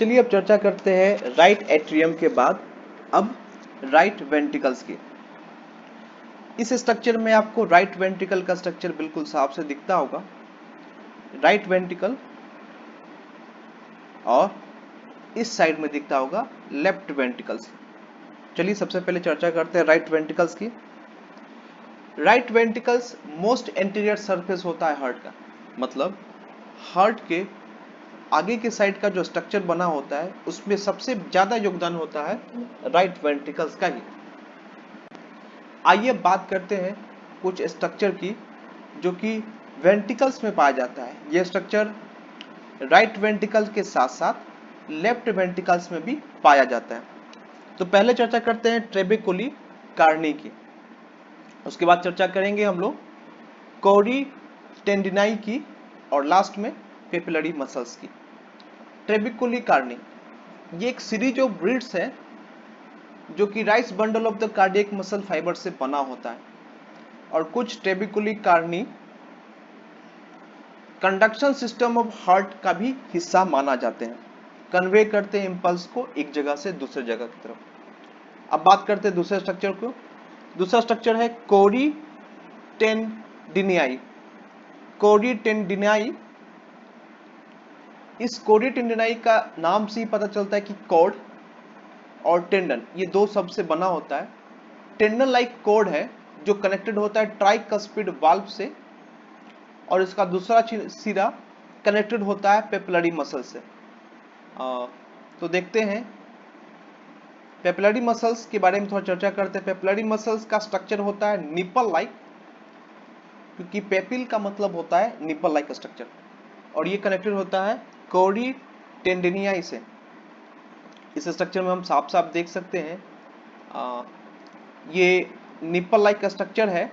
चलिए अब चर्चा करते हैं राइट एट्रियम के बाद अब राइट वेंट्रिकल्स की। इस स्ट्रक्चर में आपको राइट वेंट्रिकल का स्ट्रक्चर बिल्कुल साफ से दिखता होगा। राइट वेंट्रिकल और इस साइड में दिखता होगा लेफ्ट वेंट्रिकल्स। चलिए सबसे पहले चर्चा करते हैं राइट वेंट्रिकल्स की। Right ventricles most anterior surface होता है हार्ट का, मतलब हार्ट के आगे के साइड का जो स्ट्रक्चर बना होता है उसमें सबसे ज्यादा योगदान होता है राइट वेंट्रिकल्स का ही। आइए बात करते हैं कुछ स्ट्रक्चर की जो कि वेंट्रिकल्स में पाया जाता है। यह स्ट्रक्चर राइट वेंट्रिकल के साथ साथ लेफ्ट वेंट्रिकल्स में भी पाया जाता है। तो पहले चर्चा करते हैं ट्रेबेकुली कार्नी की, उसके बाद चर्चा करेंगे हम लोग कोरी टेंडिनाई की और लास्ट में पेपिलरी मसल्स की। ट्रेबेकुली कार्नी ये एक सीरीज ऑफ ब्रीड्स है जो कि rice bundle of the cardiac muscle fibre से बना होता है और कुछ trabeculae carneae conduction system of heart का भी हिस्सा माना जाते हैं, कन्वे करते हैं इंपल्स को एक जगह से दूसरे जगह की तरफ। अब बात करते हैं दूसरे स्ट्रक्चर को। दूसरा स्ट्रक्चर है कोरी टेंडिनाई। कोरी टेंडिनाई, इस कोरी टेंडिनाई का नाम से ही पता चलता है कि कॉर्ड और टेंडन ये दो शब्द से बना होता है। टेंडन लाइक कॉर्ड है जो कनेक्टेड होता है ट्राइकस्पिड वाल्व से और इसका दूसरा सिरा कनेक्टेड होता है पेपिलरी मसल से। तो देखते हैं पेपिलरी मसल्स के बारे में थोड़ा चर्चा करते हैं। पेपिलरी मसल्स का स्ट्रक्चर होता है निपल लाइक, क्योंकि पेपिल का मतलब होता है निपल लाइक स्ट्रक्चर, और ये कनेक्टेड होता है कोरी टेंडिनियाई से। इस स्ट्रक्चर में हम साफ साफ देख सकते हैं ये निपल लाइक स्ट्रक्चर है,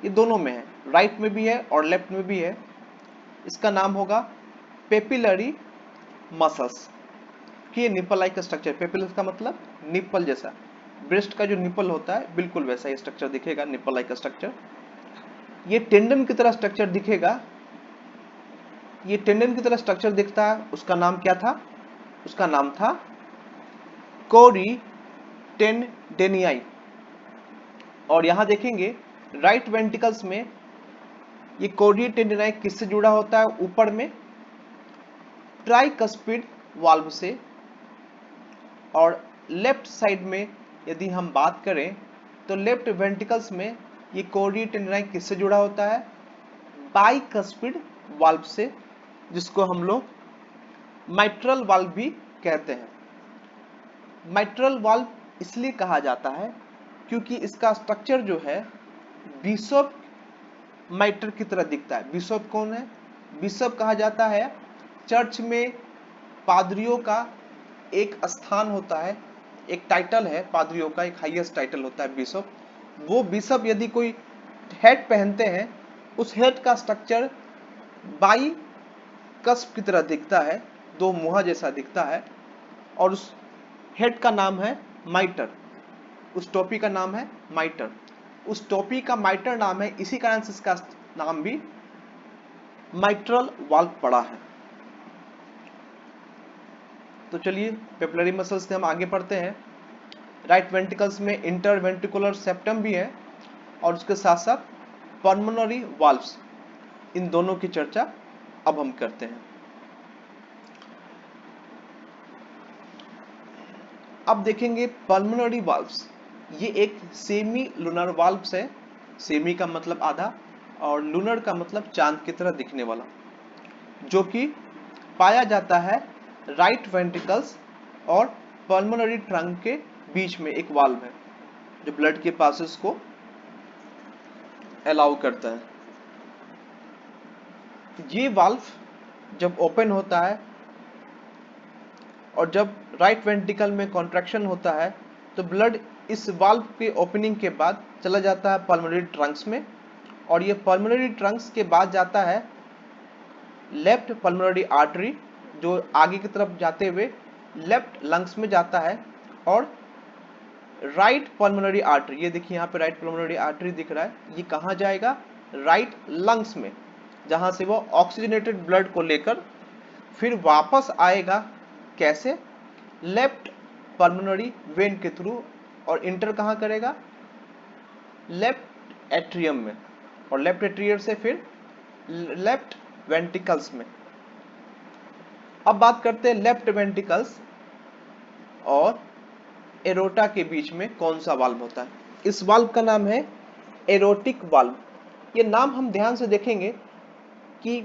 ये दोनों में है, राइट में भी है और लेफ्ट में भी है। इसका नाम होगा पेपिलरी मसल्स कि ये निपल लाइक स्ट्रक्चर। पेपिल का मतलब निपल जैसा, ब्रेस्ट का जो निपल होता है बिल्कुल वैसा ये स्ट्रक्चर दिखेगा, निपल लाइक स्ट्रक्चर। ये टेंडन की तरह स्ट्रक्चर दिखेगा, ये टेंडन की तरह स्ट्रक्चर दिखता है। उसका नाम क्या था? उसका नाम था कोरी टेंडेनियाई। और यहां देखेंगे राइट वेंट्रिकल्स में ये कोरी टेंडेनियाई किससे जुड़ा होता है? ऊपर में ट्राइकस्पिड वाल्व से, और लेफ्ट साइड में यदि हम बात करें तो लेफ्ट वेंट्रिकल्स में ये कोरी टेंडेनियाई किससे जुड़ा होता है? बाइकस्पिड वाल्व से, जिसको हम लोग माइट्रल वाल्व भी कहते हैं। माइट्रल वाल्व इसलिए कहा जाता है क्योंकि इसका स्ट्रक्चर जो है बिशप माइटर की तरह दिखता है। बिशप कौन है? बिशप कहा जाता है चर्च में पादरियों का एक स्थान होता है, एक टाइटल है पादरियों का, एक हाईएस्ट टाइटल होता है बिशप। वो बिशप यदि कोई हेड पहनते हैं, उस हेड का स्ट्रक्चर बाई कस्प की तरह दिखता है, दो मुहा जैसा दिखता है, और उस हेड का नाम है माइटर, उस टोपी का नाम है माइटर। उस टोपी का माइटर नाम है, इसी कारण से इसका नाम भी माइट्रल वाल्व पड़ा है। तो चलिए पेपिलरी मसल्स से हम आगे बढ़ते हैं। राइट वेंट्रिकल्स में इंटरवेंट्रिकुलर सेप्टम भी है और उसके साथ साथ पल्मोनरी वाल्व्स, इन दोनों की चर्चा अब हम करते हैं। अब देखेंगे पल्मोनरी वाल्व्स, ये एक सेमी लूनर वाल्व्स है। सेमी का मतलब आधा और लूनर का मतलब चांद की तरह दिखने वाला, जो कि पाया जाता है राइट वेंट्रिकल्स और पल्मोनरी ट्रंक के बीच में एक वाल्व है जो ब्लड के पासेस को अलाउ करता है। ये वाल्व जब ओपन होता है और जब राइट वेंट्रिकल में कॉन्ट्रैक्शन होता है तो ब्लड इस वाल्व के ओपनिंग के बाद चला जाता है पल्मोनरी ट्रंक्स में, और ये पल्मोनरी ट्रंक्स के बाद जाता है लेफ्ट पल्मोनरी आर्टरी, जो आगे की तरफ जाते हुए लेफ्ट लंग्स में जाता है, और राइट पल्मोनरी आर्टरी, ये देखिए यहाँ पे राइट पल्मोनरी आर्टरी दिख रहा है, ये कहाँ जाएगा? राइट लंग्स में, जहाँ से वो ऑक्सीजनेटेड ब्लड को लेकर फिर वापस आएगा कैसे? लेफ्ट पल्मोनरी वेन के थ्रू, और इंटर कहाँ करेगा? लेफ्ट एट्रियम में, और लेफ्ट एट्रियम से फिर लेफ्ट वेंट्रिकल्स में। अब बात करते हैं लेफ्ट वेंट्रिकल्स और एरोटा के बीच में कौन सा वाल्व होता है। इस वाल्व का नाम है एरोटिक वाल्व। ये नाम हम ध्यान से देखेंगे कि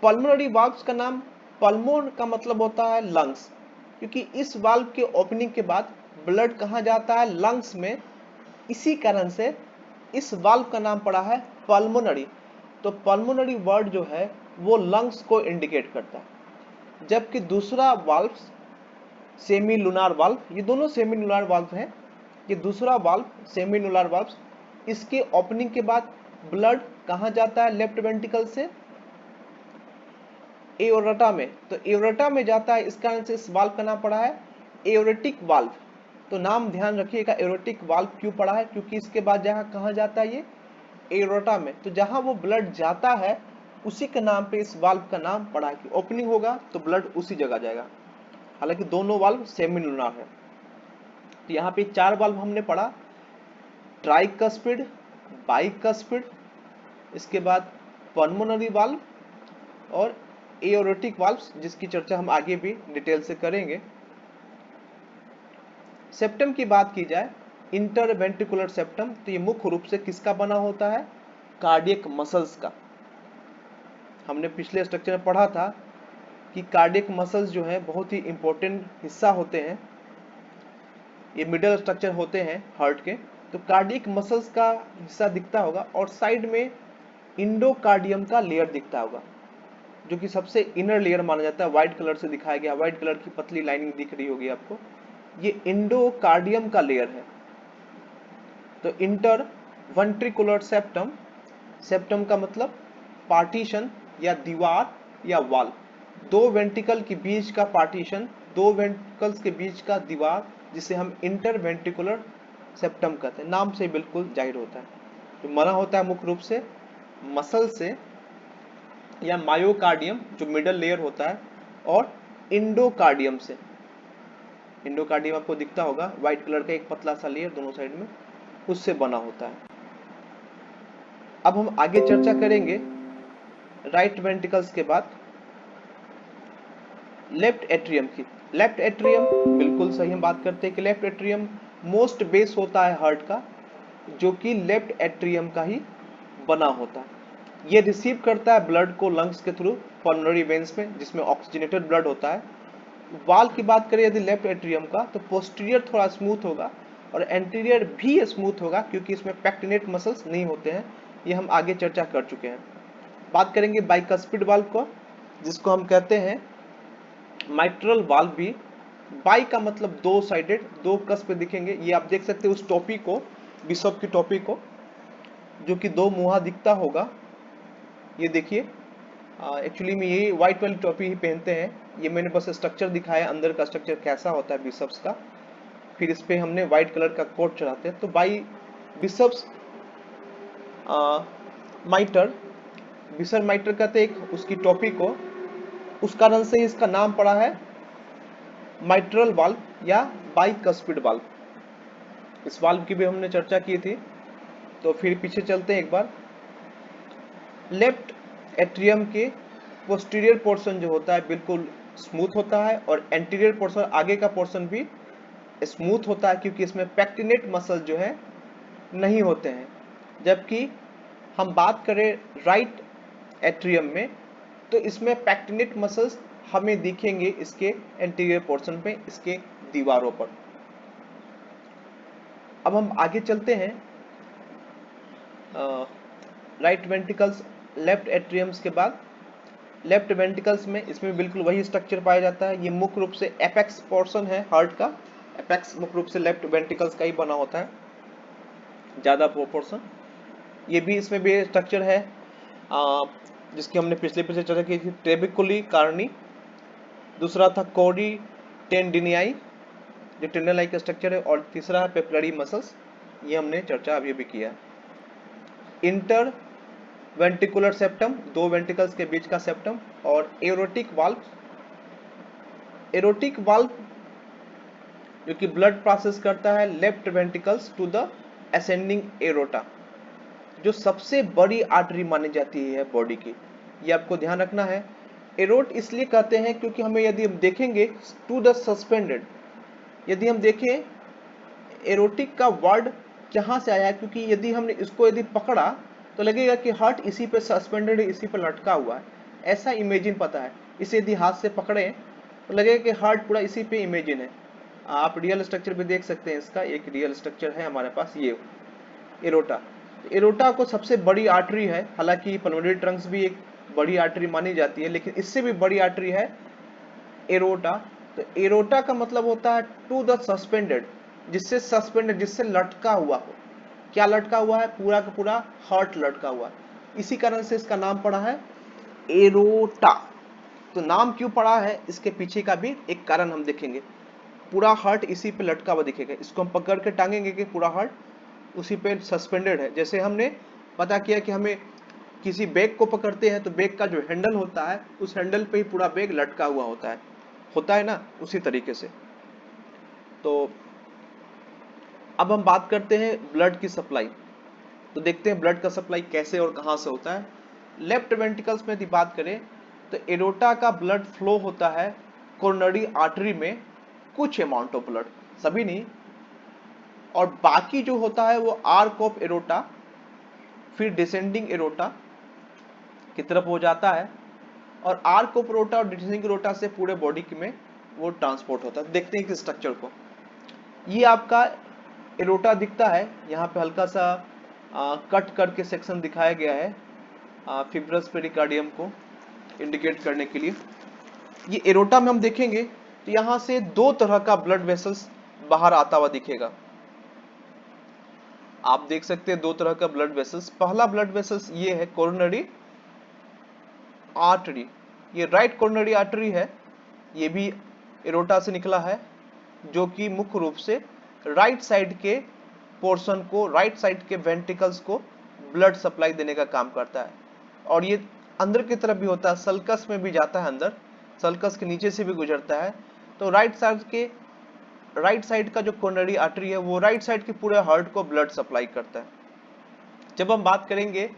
पल्मोनरी वाल्व्स का नाम, पल्मोन का मतलब होता है लंग्स, क्योंकि इस वाल्व के ओपनिंग के बाद ब्लड कहाँ जाता है? लंग्स में। इसी कारण से इस वाल्व का नाम पड़ा है पल्मोनरी। तो पल्मोनरी वर्ड जो है वो लंग्स को इंडिकेट करता है, जबकि दूसरा वाल्व सेमी लूनार वाल्व, ये दोनों सेमी लूनार वाल्व हैं। ये दूसरा वाल्व सेमी लूनार वाल्व, इसके ओपनिंग के बाद ब्लड कहाँ जाता है? लेफ्ट वेंट्रिकल से एओर्टा में। तो एओर्टा में जाता है, इस कारण से इस वाल्व का नाम पड़ा है एओरेटिक वाल्व। तो नाम ध्यान रखिएगा, एओरेटिक वाल्व क्यों पड़ा है? क्योंकि इसके बाद जहाँ कहाँ जाता है? ये एओर्टा में। तो जहाँ वो ब्लड जाता है उसी के नाम पे इस वाल्व का नाम पड़ा है कि ओपनिंग होगा तो ब्लड उसी जगह जाएगा। हालांकि दोनों वाल्व सेमी लूनार है। तो यहाँ पे 4 वाल्व हमने पढ़ा, ट्राइकस्पिड, बाइकस्पिड, इसके बाद पल्मोनरी वाल्व और एओरेटिक वाल्व्स, जिसकी चर्चा हम आगे भी डिटेल से करेंगे। सेप्टम की बात की जाए, इंटरवेंट्रिकुलर सेप्टम, तो ये मुख्य रूप से किसका बना होता है? कार्डियक मसल्स का। हमने पिछले स्ट्रक्चर में पढ़ा था कि कार्डियक मसल्स जो है बहुत ही इंपॉर्टेंट हिस्सा होते हैं, ये मिडल स्ट्रक्चर होते हैं हार्ट के। तो कार्डियक मसल्स का हिस्सा दिखता होगा, और साइड में इंडोकार्डियम का लेयर दिखता होगा, जो कि सबसे इनर लेयर माना जाता है। व्हाइट कलर से दिखाया गया, व्हाइट कलर की पतली लाइनिंग दिख रही होगी आपको, ये इंडोकार्डियम का लेयर है। तो इंटर वेंट्रिकुलर सेप्टम, सेप्टम का मतलब पार्टीशन या दीवार या वॉल, दो वेंट्रिकल के बीच का पार्टीशन, दो वेंट्रिकल्स के बीच का दीवार, जिसे हम इंटर वेंट्रिकुलर सेप्टम कहते हैं। नाम से बिल्कुल जाहिर होता है। तो बना होता है मुख्य रूप से मसल से या मायोकार्डियम जो मिडल लेयर होता है, और इंडोकार्डियम से। इंडोकार्डियम आपको दिखता होगा, व्हाइट कलर का एक पतला सा लेयर दोनों साइड में, उससे बना होता है। अब हम आगे चर्चा करेंगे राइट वेंट्रिकल्स के बाद लेफ्ट एट्रियम की। लेफ्ट एट्रियम, बिल्कुल सही हम बात करते हैं कि लेफ्ट एट्रियम मोस्ट बेस होता है हार्ट का, जो कि लेफ्ट एट्रियम का ही बना होता है। ये रिसीव करता है ब्लड को लंग्स के थ्रू पल्मोनरी वेन्स में, जिसमें ऑक्सीजनेटेड ब्लड होता है। वाल की बात करें यदि लेफ्ट एट्रियम का, तो पोस्टीरियर थोड़ा स्मूथ होगा और एंटीरियर भी स्मूथ होगा, क्योंकि इसमें पैक्टिनेट मसल्स नहीं होते हैं। ये हम आगे चर्चा कर चुके हैं। बात करेंगे बाइकस्पिड वाल्व को, जिसको हम कहते हैं माइट्रल वाल्व भी। बाई का मतलब दो साइडेड, दो कस्प दिखेंगे। ये आप देख सकते हैं उस टोपी को, बिशप की टोपी को, जो कि दो मुहा दिखता होगा। ये देखिए, एक्चुअली में ये व्हाइट वाली टोपी ही पहनते हैं। ये मैंने बस स्ट्रक्चर दिखाया, अंदर का स्ट्रक्चर कैसा होता है बिशप्स का, फिर इस पे हमने व्हाइट कलर का कोट चढ़ाते हैं। तो बाई बिशप्स माइटर, बिशप माइटर कहते हैं एक उसकी टोपी को, उस कारण से इसका नाम पड़ा है माइट्रल वाल्व या बाइकस्पिड वाल्व। इस वाल्व की भी हमने चर्चा की थी। तो फिर पीछे चलते हैं एक बार। लेफ्ट एट्रियम के पोस्टीरियर पोर्शन जो होता है बिल्कुल स्मूथ होता है, और एंटीरियर पोर्शन, आगे का पोर्शन भी स्मूथ होता है, क्योंकि इसमें पैक्टिनेट मसल जो है नहीं होते हैं। जबकि हम बात करें राइट एट्रियम में, तो इसमें पैक्टिनेट मसल्स हमें दिखेंगे इसके एंटीरियर पोर्शन पे, इसके दीवारों पर। अब हम आगे चलते हैं राइट वेंट्रिकल्स लेफ्ट एट्रियम्स के बाद लेफ्ट वेंट्रिकल्स में, इसमें बिल्कुल वही स्ट्रक्चर पाया जाता है। ये मुख्य रूप से एपेक्स पोर्शन है हार्ट का। एपेक्स मुख्य रूप से लेफ्ट वेंट्रिकल्स का ही बना होता है, ज्यादा पोर्शन। ये भी, इसमें भी स्ट्रक्चर है जिसकी हमने पिछले चर्चा की थी, ट्रेबिकुली कार्नी। दूसरा था कोडी टेंडिनियाई, जो टेंडन का स्ट्रक्चर है, और तीसरा है पेपिलरी मसल्स। ये हमने चर्चा अभी भी किया। इंटर वेंट्रिकुलर सेप्टम, दो वेंट्रिकल्स के बीच का सेप्टम, और एओरेटिक वाल्व, एरोटिक वाल्व जो कि ब्लड प्रोसेस करता है left ventricles to the ascending aorta, जो सबसे बड़ी आर्टरी मानी जाती है बॉडी की। ये आपको ध्यान रखना है। एरोट इसलिए कहते हैं क्योंकि हमें यदि हम देखेंगे टू द सस्पेंडेड, यदि हम देखें एरोटिक का वर्ड कहाँ से आया है, क्योंकि यदि हमने इसको यदि पकड़ा तो लगेगा कि हार्ट इसी पे सस्पेंडेड है, इसी पे लटका हुआ है, ऐसा इमेजिन पता है। इसे यदि हाथ से पकड़े तो लगेगा कि हार्ट पूरा इसी पे इमेजिन है। आप रियल स्ट्रक्चर भी देख सकते हैं, इसका एक रियल स्ट्रक्चर है हमारे पास, ये एरोटा। एरोटा को सबसे बड़ी आर्टरी है, हालांकि पल्मोनरी ट्रंक्स भी एक बड़ी आर्टरी मानी जाती है, लेकिन इससे भी बड़ी आर्टरी है एरोटा। तो एरोटा का मतलब होता है टू द सस्पेंडेड, जिससे सस्पेंडेड, जिससे लटका हुआ हो। क्या लटका हुआ है? पूरा का पूरा हार्ट लटका हुआ है, इसी कारण से इसका नाम पड़ा है एरोटा। तो नाम क्यों पड़ा है, इसके पीछे का भी एक कारण हम देखेंगे। पूरा हार्ट इसी पे लटका हुआ दिखेगा, इसको हम पकड़ के टांगेंगे कि पूरा हार्ट उसी पे सस्पेंडेड है। जैसे हमने पता किया कि हमें किसी बैग को पकड़ते हैं तो बैग का जो हैंडल होता है उस हैंडल पे ही पूरा बैग लटका हुआ होता है ना, उसी तरीके से। तो अब हम बात करते हैं ब्लड की सप्लाई। तो देखते हैं ब्लड का सप्लाई कैसे और कहां से होता है। लेफ्ट वेंट्रिकल्स में यदि बात करें तो एरोटा का ब्लड फ्लो होता है कोरोनरी आर्टरी में, कुछ अमाउंट ऑफ ब्लड, सभी नहीं, और बाकी जो होता है वो आर्क ऑफ एरोटा फिर डिसेंडिंग एरोटा की तरफ हो जाता है, और आर्क ऑफ एरोटा और डिसेंडिंग एरोटा से पूरे बॉडी में वो ट्रांसपोर्ट होता है। देखते हैं इस स्ट्रक्चर को। ये आपका एरोटा दिखता है, यहाँ पे हल्का सा कट करके सेक्शन दिखाया गया है फिब्रस पेरिकार्डियम को इंडिकेट करने के लिए। ये एरोटा में हम देखेंगे तो यहाँ से दो तरह का ब्लड वेसल्स बाहर आता हुआ दिखेगा। आप देख सकते हैं दो तरह का ब्लड वेसल्स। पहला ब्लड वेसल्स ये है कोरोनरी आर्टरी, ये राइट कोरोनरी आर्टरी है, ये भी एरोटा से निकला है, जो कि मुख्य रूप से राइट साइड के पोर्शन को, राइट साइड के वेंट्रिकल्स को ब्लड सप्लाई देने का काम करता है। और ये अंदर की तरफ भी होता है, सल्कस में भी जाता है अंदर, सल्कस के नीचे से भी गुजरता है। तो राइट साइड का जो कोरोनरी आर्टरी है वो राइट साइड के पूरे हार्ट को ब्लड सप्लाई करता है। जब हम बात करेंगे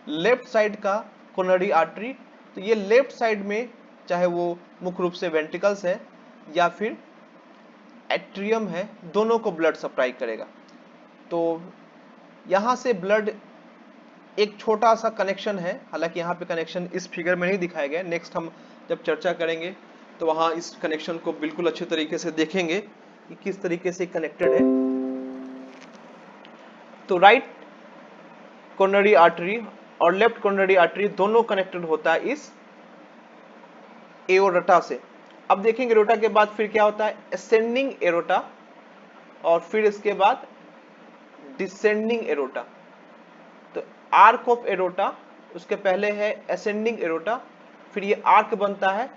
लेफ्ट साइड का कोरोनरी आर्टरी, तो ये लेफ्ट साइड में चाहे वो मुख्य रूप से वेंट्रिकल्स है या फिर एट्रियम है, दोनों को ब्लड सप्लाई करेगा। तो यहाँ से ब्लड एक छोटा सा कनेक्शन है, हालांकि यहाँ पे कनेक्शन इस फिगर में नहीं दिखाया गया, नेक्स्ट हम जब चर्चा करेंगे तो वहाँ इस कनेक्शन को बिल्कुल अच्छे तरीके से देखेंगे कि किस तरीके से कनेक्टेड है। तो राइट कोरोनरी आर्टरी और लेफ्ट कोरोनरी आर्टरी दोनों कनेक्टेड होता है इस एओर्टा से। अब देखेंगे एरोटा के बाद फिर क्या होता है, असेंडिंग एरोटा, और फिर इसके बाद डिसेंडिंग एरोटा। तो आर्क ऑफ एरोटा, उसके पहले है असेंडिंग एरोटा, फिर ये आर्क बनता है,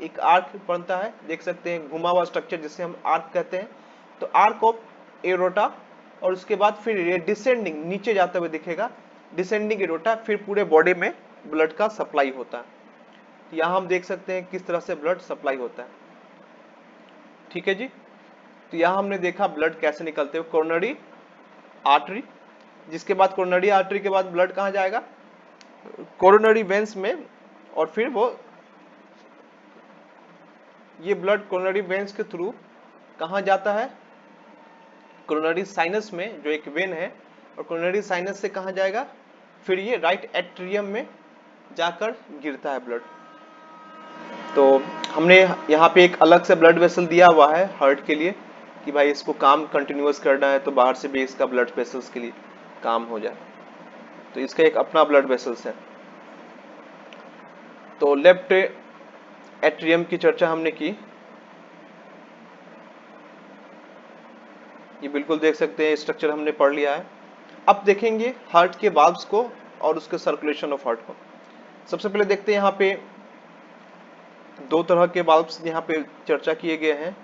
एक आर्क बनता है, देख सकते हैं घुमा हुआ स्ट्रक्चर जिसे हम आर्क कहते हैं। तो आर्क ऑफ एरोटा, और उसके बाद फिर ये डिसेंडिंग, नीचे जाते हुए दिखेगा, डिसेंडिंग एरोटा, फिर पूरे बॉडी में ब्लड का सप्लाई होता है। तो यहाँ हम देख सकते हैं किस तरह से ब्लड सप्लाई होता है। ठीक है जी। तो यहाँ हमने देखा ब्लड कैसे निकलते हुए, कोरोनरी आर्टरी, जिसके बाद कोरोनरी आर्टरी के बाद ब्लड कहाँ जाएगा, कोरोनरी वेंस में, और फिर वो ये ब्लड कोरोनरी वेंस के थ्रू कहाँ जाता है, कोरोनरी साइनस में, जो एक वेन है, और कोरोनरी साइनस से कहाँ जाएगा, फिर ये राइट एट्रियम में जाकर गिरता है ब्लड। तो हमने यहाँ पे एक अलग से ब्लड वेसल दिया हुआ है हार्ट के लिए कि भाई इसको काम कंटिन्यूअस करना है तो बाहर से भी इसका ब्लड वेसल्स के लिए काम हो जाए, तो इसका एक अपना ब्लड वेसल्स है। तो लेफ्ट एट्रियम की चर्चा हमने की, ये बिल्कुल देख सकते हैं स्ट्रक्चर हमने पढ़ लिया है। अब देखेंगे हार्ट के वाल्व्स को और उसके सर्कुलेशन ऑफ हार्ट को। सबसे पहले देखते हैं यहाँ पे दो तरह के वाल्व्स यहाँ पे चर्चा किए गए हैं।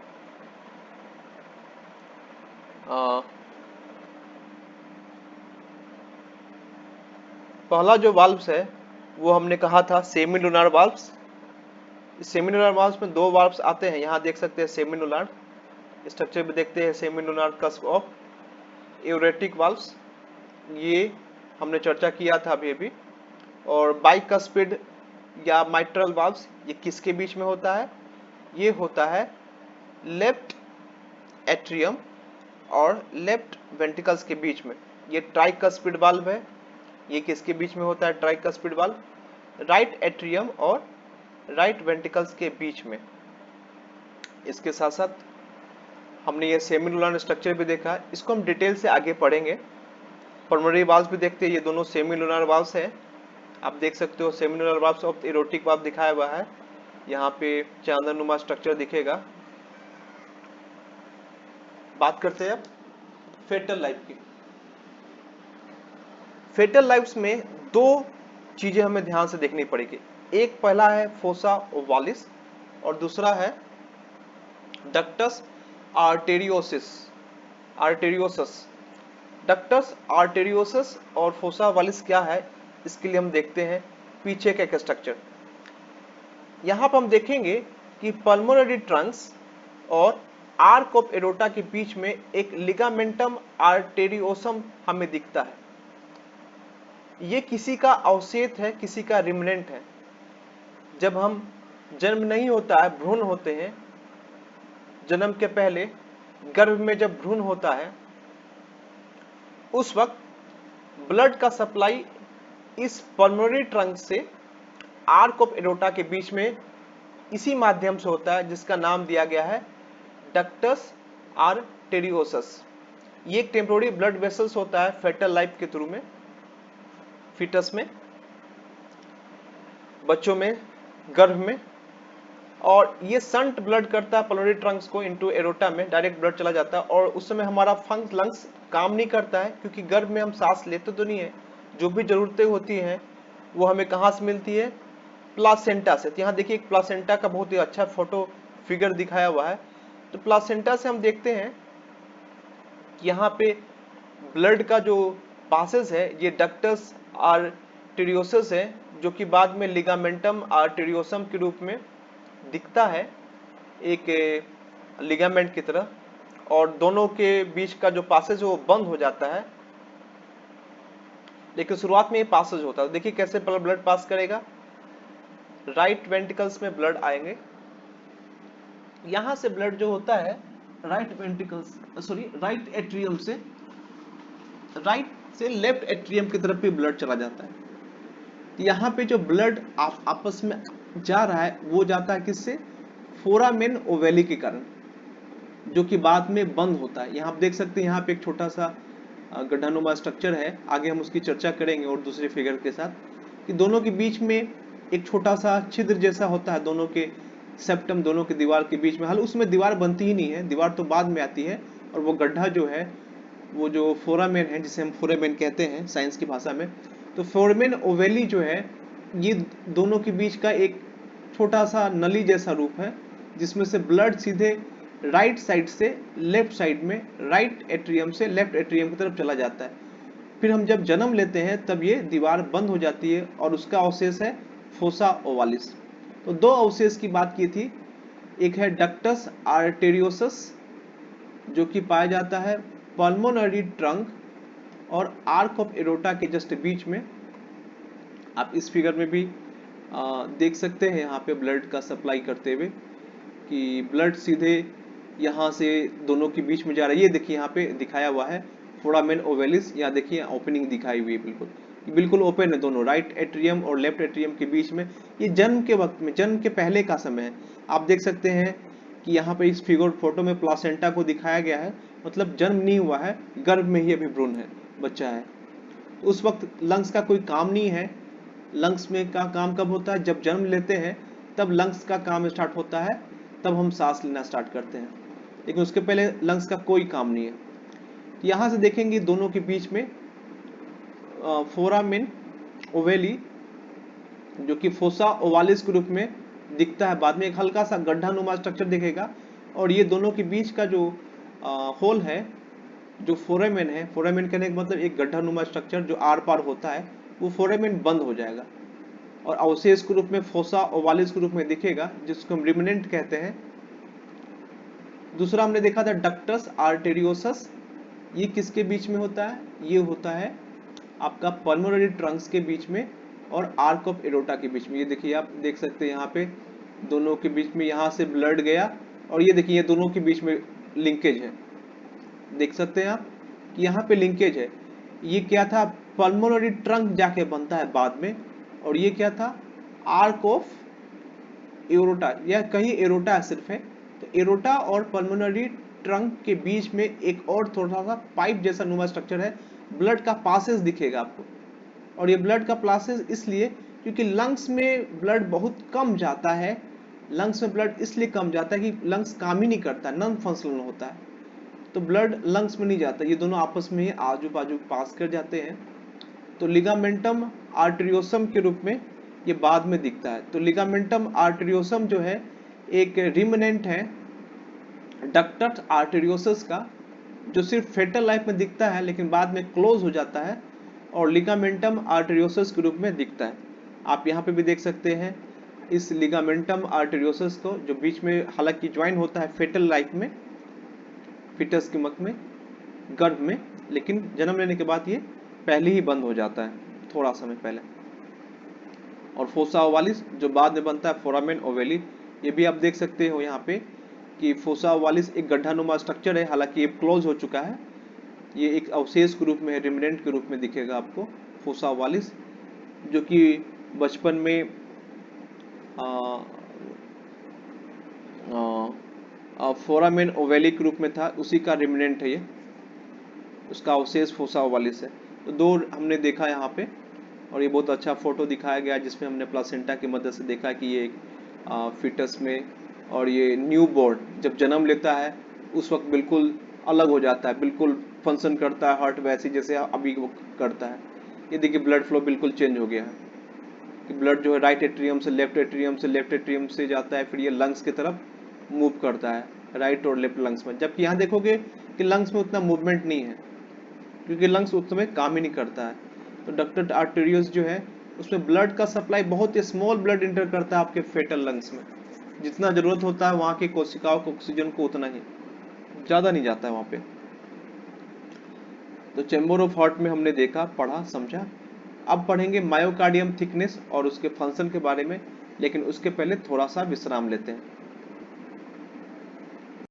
पहला जो वाल्व्स है वो हमने कहा था सेमी लूनार वाल्व्स, सेमिनुलर वाल्व्स में दो वाल्व्स आते हैं, यहाँ देख सकते हैं सेमिनुलर स्ट्रक्चर भी देखते हैं, सेमिनुलर कस्प ऑफ एओरेटिक वाल्व्स, ये हमने चर्चा किया था अभी। और बाइकस्पिड या माइट्रल वाल्व्स, ये किसके बीच में होता है? ये होता है लेफ्ट एट्रियम और लेफ्ट वेंट्रिकल्स के बीच में। ये ट्राइकस्पिड वाल्व है, ये किसके बीच में होता है? ट्राइकस्पिड वाल्व राइट एट्रियम और राइट वेंट्रिकल्स के बीच में। इसके साथ साथ हमने ये सेमिनुलर स्ट्रक्चर भी देखा, इसको हम डिटेल से आगे पढ़ेंगे। पल्मोनरी वाल्व्स भी देखते हैं, ये दोनों सेमिनुलर वाल्व्स हैं। आप देख सकते हो सेमिनुलर वाल्व्स ऑफ एरोटिक वाल्व दिखाया हुआ है, यहाँ पे चांदनुमा स्ट्रक्चर दिखेगा। बात करते हैं अब फेटल लाइफ की। फेटल लाइफ्स में दो चीजें हमें ध्यान से देखनी पड़ेगी। एक पहला है फोसा ओवालिस और दूसरा है डक्टस आर्टेरियोसस। डक्टस आर्टेरियोसस और फोसा ओवालिस क्या है, इसके लिए हम देखते हैं पीछे का एक स्ट्रक्चर। यहाँ पर हम देखेंगे कि पल्मोनरी ट्रंक्स और आर्क ऑफ एरोटा के बीच में एक लिगामेंटम आर्टेरियोसम हमें दिखता है। ये किसी का अवशेष है, किसी का रिमनेंट है। जब हम जन्म नहीं होता है, भ्रूण होते हैं, जन्म के पहले गर्भ में जब भ्रूण होता है, उस वक्त ब्लड का सप्लाई इस पल्मोनरी ट्रंक से आर्क ऑफ एरोटा के बीच में इसी माध्यम से होता है, जिसका नाम दिया गया है डक्टस आर्टेरियोसस। ये एक टेम्पोररी ब्लड वेसल्स होता है फेटल लाइफ के थ्रू में, फीटस में, बच्चों में, गर्भ में, और ये संट ब्लड करता है पल्मोनरी ट्रंक्स को इनटू एरोटा में, डायरेक्ट ब्लड चला जाता है। और उस समय हमारा लंग्स काम नहीं करता है, क्योंकि गर्भ में हम सांस लेते तो नहीं है। जो भी जरूरतें होती हैं वो हमें कहाँ से मिलती है? प्लासेंटा से। तो यहाँ देखिए एक प्लासेंटा का बहुत ही अच्छा फोटो फिगर दिखाया हुआ है। तो प्लासेंटा से हम देखते हैं यहाँ पे ब्लड का जो पासेस है ये डक्टस आर्टेरियोसस है, जो कि बाद में लिगामेंटम आर्टेरियोसम के रूप में दिखता है, एक लिगामेंट की तरह, और दोनों के बीच का जो पासेज है वो बंद हो जाता है। लेकिन शुरुआत में ये पासेज होता है। देखिए कैसे ब्लड पास करेगा, राइट वेंट्रिकल्स में ब्लड आएंगे, यहां से ब्लड जो होता है राइट एट्रियम से लेफ्ट एट्रियम की तरफ भी ब्लड चला जाता है। यहाँ पे जो ब्लड आपस में जा रहा है वो जाता है किससे? फोरामेन ओवेली के कारण, जो कि बाद में बंद होता है। यहाँ आप देख सकते हैं, यहाँ पे एक छोटा सा गड्ढानुमा स्ट्रक्चर है, आगे हम उसकी चर्चा करेंगे और दूसरे फिगर के साथ, कि दोनों के बीच में एक छोटा सा छिद्र जैसा होता है, दोनों के सेप्टम, दोनों के दीवार के बीच में। हाल उसमें दीवार बनती ही नहीं है, दीवार तो बाद में आती है, और वो गड्ढा जो है वो जो फोरामेन है, जिसे हम फोरामेन कहते हैं साइंस की भाषा में, तो फोरामेन ओवेली जो है ये दोनों के बीच का एक छोटा सा नली जैसा रूप है, जिसमें से ब्लड सीधे राइट साइड से लेफ्ट साइड में, राइट एट्रियम से लेफ्ट एट्रियम की तरफ चला जाता है। फिर हम जब जन्म लेते हैं तब ये दीवार बंद हो जाती है, और उसका अवशेष है फोसा ओवालिस। तो दो अवशेष की बात की थी, एक है डक्टस आर्टेरियोसस जो कि पाया जाता है पल्मोनरी ट्रंक और आर्क ऑफ एरोटा के जस्ट बीच में। आप इस फिगर में भी देख सकते हैं यहाँ पे ब्लड का सप्लाई करते हुए, कि ब्लड सीधे यहाँ से दोनों के बीच में जा रहा है। ये देखिए यहाँ पे दिखाया हुआ है फोरामेन ओवेलिस, यहाँ देखिए ओपनिंग दिखाई हुई है, बिल्कुल ओपन है दोनों, राइट एट्रियम और लेफ्ट एट्रियम के बीच में। ये जन्म के वक्त में, जन्म के पहले का समय है। आप देख सकते हैं कि यहाँ पे इस फिगर फोटो में प्लासेंटा को दिखाया गया है, मतलब जन्म नहीं हुआ है, गर्भ में ही अभी भ्रूण है, बच्चा है। तो उस वक्त लंग्स का कोई काम नहीं है। लंग्स में का काम कब होता है? जब जन्म लेते हैं तब लंग्स का काम स्टार्ट होता है, तब हम सांस लेना स्टार्ट करते हैं, लेकिन उसके पहले लंग्स का कोई काम नहीं है। तो यहाँ से देखेंगे दोनों के बीच में फोरामेन ओवेली, जो कि फोसा ओवालिस के रूप में दिखता है, बाद में एक हल्का सा गड्ढा नुमा स्ट्रक्चर दिखेगा, और ये दोनों के बीच का जो होल है, जो फोरामेन है, फोरामेन कहने का मतलब एक गड्ढा नुमा स्ट्रक्चर जो आर पार होता है, वो फोरामेन बंद हो जाएगा, और अवशेष के रूप में फोसा ओवालिस के रूप में दिखेगा, जिसको हम रिमिनेंट कहते हैं। दूसरा हमने देखा था डक्टस आर्टेरियोसस, ये किसके बीच में होता है? ये होता है आपका पल्मोनरी ट्रंक्स के बीच में और आर्क ऑफ एरोटा के बीच में। ये देखिए, आप देख सकते हैं यहाँ पे दोनों के बीच में यहाँ से ब्लड गया, और ये देखिए ये दोनों के बीच में लिंकेज है। देख सकते हैं आप कि यहाँ पे लिंकेज है। ये क्या था? पल्मोनरी ट्रंक जाके बनता है बाद में, और ये क्या था? आर्क ऑफ एरोटा, या कहीं एरोटा सिर्फ है। तो एरोटा और पल्मोनरी ट्रंक के बीच में एक और थोड़ा सा पाइप जैसा नुमा स्ट्रक्चर है। ब्लड का पासेज दिखेगा आपको, और ये ब्लड का पासेज इसलिए क्योंकि लंग्स में ब्लड बहुत कम जाता है। लंग्स में ब्लड इसलिए कम जाता है कि लंग्स काम ही नहीं करता, नॉन फंक्शनल होता है, तो ब्लड लंग्स में नहीं जाता, ये दोनों आपस में ही आजू बाजू पास कर जाते हैं। तो लिगामेंटम आर्टेरियोसम के रूप में ये बाद में दिखता है। तो लिगामेंटम आर्टेरियोसम जो है एक रिमनेंट है डक्टस आर्टेरियोसस का, जो सिर्फ फेटल लाइफ में दिखता है लेकिन बाद में क्लोज हो जाता है और लिगामेंटम आर्टेरियोसस के रूप में दिखता है। आप यहाँ पे भी देख सकते हैं इस लिगामेंटम आर्टेरियोसस को, जो बीच में हालांकि ज्वाइन होता है फेटल लाइफ में, फिटस के मक में, गर्भ में, लेकिन जन्म लेने के बाद ये पहले ही बंद हो जाता है, थोड़ा समय पहले। और फोसा ओवालिस जो बाद में बनता है फोरामेन ओवेली, ये भी आप देख सकते हो यहाँ पे कि फोसा ओवालिस एक गड्ढानुमा स्ट्रक्चर है, हालांकि ये क्लोज हो चुका है। ये एक अवशेष के रूप में है, रिमिनेंट के रूप में दिखेगा आपको फोसा ओवालिस, जो कि बचपन में फोरामेन ओवेली के रूप में था, उसी का रिमिनेंट है ये, उसका अवशेष फोसा ओवालिस है। तो दो हमने देखा यहाँ पे, और ये बहुत अच्छा फोटो दिखाया गया जिसमें हमने प्लासेंटा की मदद से देखा कि ये एक फिटस में, और ये न्यू बॉर्न जब जन्म लेता है उस वक्त बिल्कुल अलग हो जाता है, बिल्कुल फंक्शन करता है हार्ट वैसे जैसे अभी वो करता है। ये देखिए ब्लड फ्लो बिल्कुल चेंज हो गया है कि ब्लड जो है राइट एट्रियम से लेफ्ट एट्रियम से लेफ्ट एट्रियम से जाता है, फिर ये लंग्स की तरफ मूव करता है, राइट और लेफ्ट लंग्स में। जबकि यहाँ देखोगे कि लंग्स में उतना मूवमेंट नहीं है, क्योंकि लंग्स उस समय काम ही नहीं करता है। तो डक्टस आर्टेरियोस जो है उसमें ब्लड का सप्लाई बहुत ही स्मॉल ब्लड इंटर करता है आपके फेटल लंग्स में, जितना जरूरत होता है वहाँ की कोशिकाओं को ऑक्सीजन को उतना ही, ज़्यादा नहीं जाता है वहाँ पे। तो चैम्बर ऑफ हार्ट में हमने देखा, पढ़ा, समझा। अब पढ़ेंगे मायोकार्डियम थिकनेस और उसके फंक्शन के बारे में, लेकिन उसके पहले थोड़ा सा विश्राम लेते हैं।